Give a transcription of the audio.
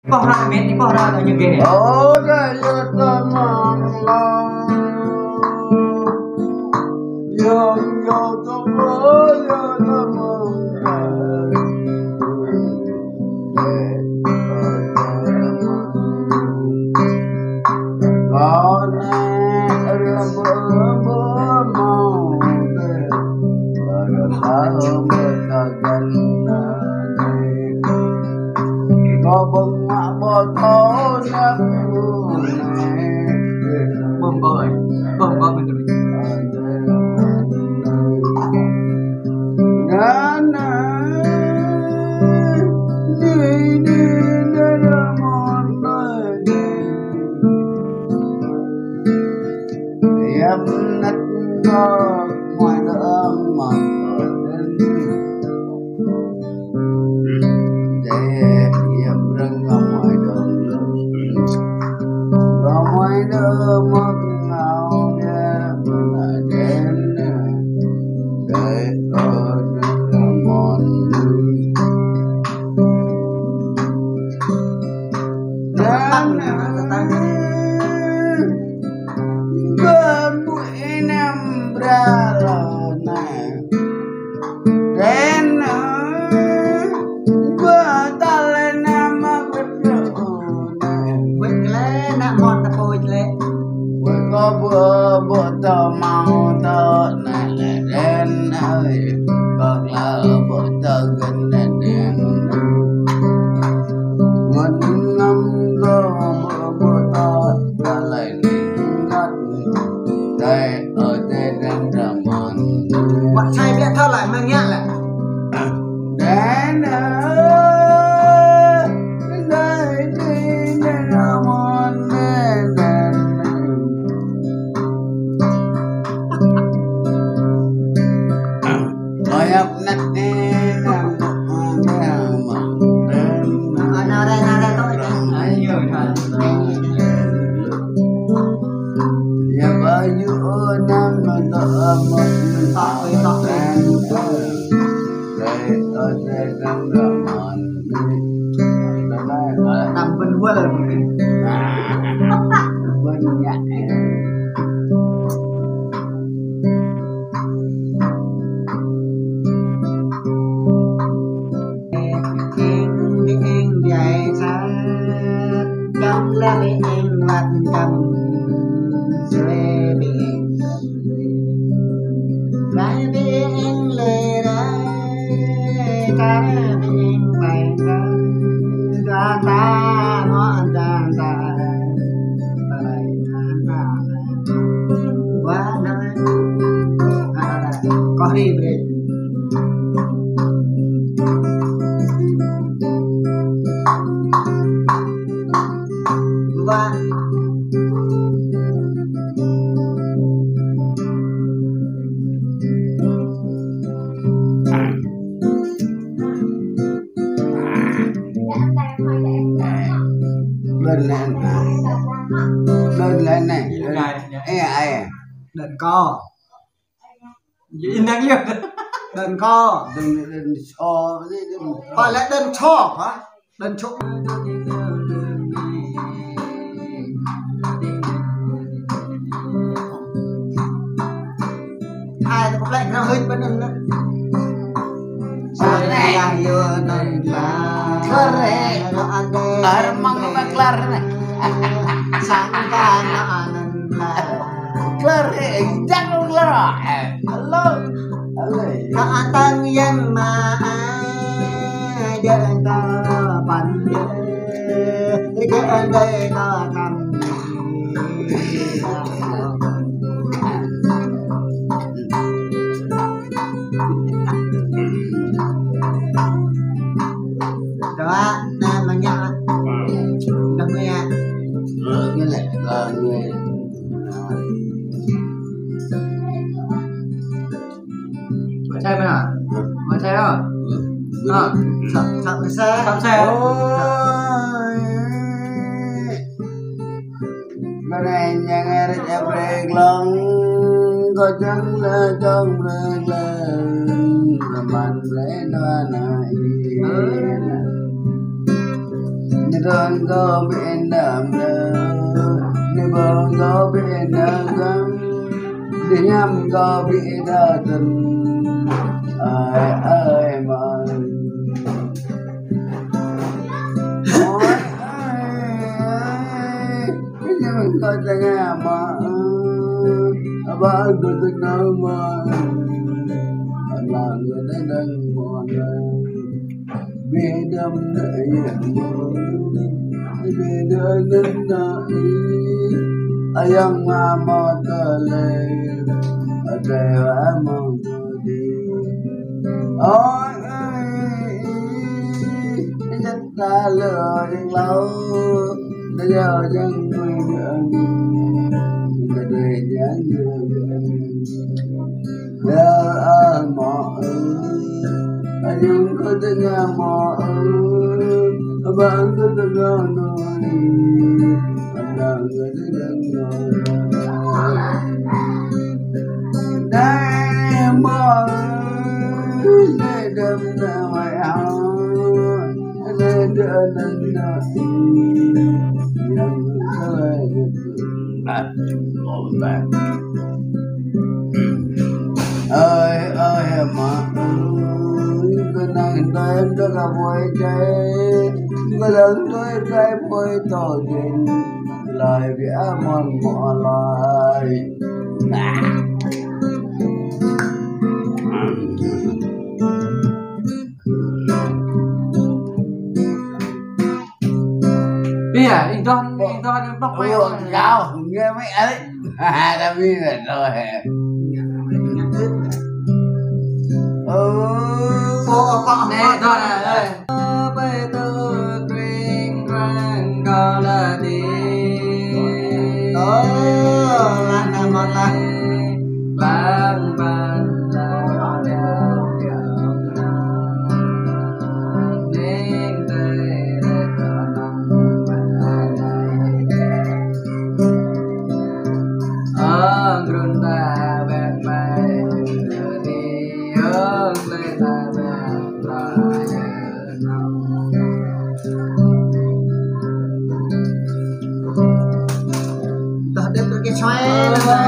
Pohra met ni pohra tak juga ni. Oh, saya tenang yang terbayar Bom betul. Đơn co, đơn cho, gọi là đơn cho hả? Đơn cho. Ai có lệnh nó hơi bên nữa. Sao này? Ở mong mà clar này. Sang ca nó clar, jangan clar. Hello. Nó tăng dân mà dân ta bắn dân đây ta nằm đó nên mà nhá đừng nghe như là người Xe bên à? Mà xe đó? Sẵn xe. Sẵn xe. Bên này nhà nghe rất đẹp rệt lòng. Có chẳng là trong rệt lên. Là mạnh lẽ đoà này. thương có bên đàm lỡ nơi bờ có bên đàm gấm đi nhắm có bị đa tình ai ai mà ôi ai nhưng có ta nghe mà ba người ta nói mà là người ta đang mòn vì đâm lại vì đời nên nãy ayang mà ta lên ở đây mà đi ôi chắc ta lừa đi lâu bây giờ chẳng người nhận người đời chẳng người nhận đỡ mọi nhưng có thể nghe mọi bạn có thể nghe nói anh là người thứ đang nói đây mọi để đâm ra ngoài áo để đỡ nâng đỡ nhưng thời bạn ngồi bạn ơi ơi mà cái này tôi em rất là vui cháy cái lớn tôi cái vui tổ trình lời vẽ mòn mọ lời bây giờ anh Don bóc quay sao nghe mấy ấy ta biết rồi nè Don ơi bây giờ green rang đó là đi là nằm một lần bang bang là nên đây là nằm ở green ta bên mày đi ở đây ta bên ta đêm tôi cái xoay là